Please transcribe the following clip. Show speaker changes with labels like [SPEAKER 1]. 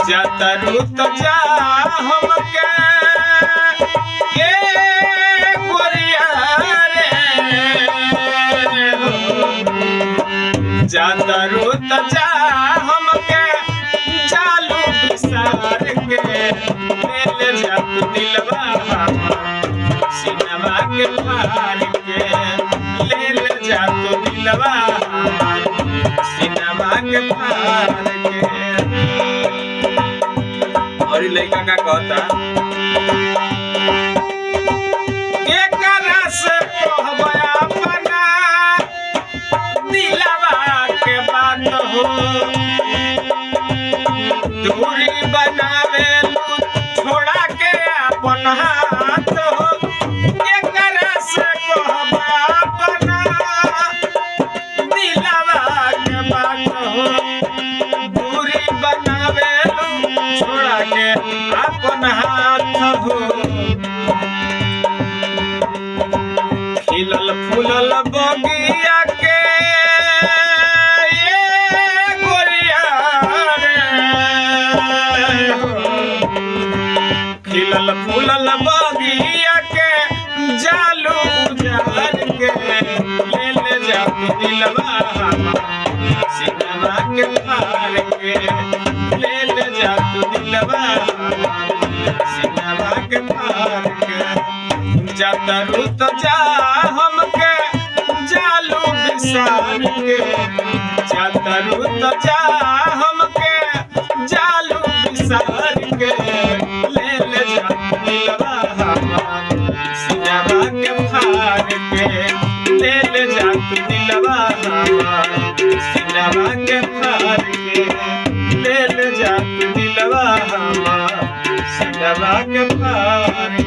[SPEAKER 1] जातरू तो जा हमके ये गोरिया रे जातरू तो जा हमके चालू बिसार के ले जा तू दिलवा सिनवा के पार के ले जा तू दिलवा सिनवा के पार के। और लड़का का कहता के करा से कहबा अपना दिलवा के बात हो दूरी बनावे छोड़ा के अपन हाथ हो के करा से कहबा अपना दिलवा के बात हो दूरी बनावे छोड़ा के अपन हाथ हो खिलल फूलल बगिया के ये गोरिया रे खिलल फूलल बगिया के जालू उजार के ले जा तू दिलवा सिनवा के पार के ले जा तू दिलवा सिनवा के पार के। जातरू तो जा हमके जालू बिसार के जातरू तो जा हमके जालू बिसार के ले जा तू दिलवा सिनवा के पार के ले जा तू दिलवा सिनवा के पार के ले जा तू दिलवा सिनवा के पार।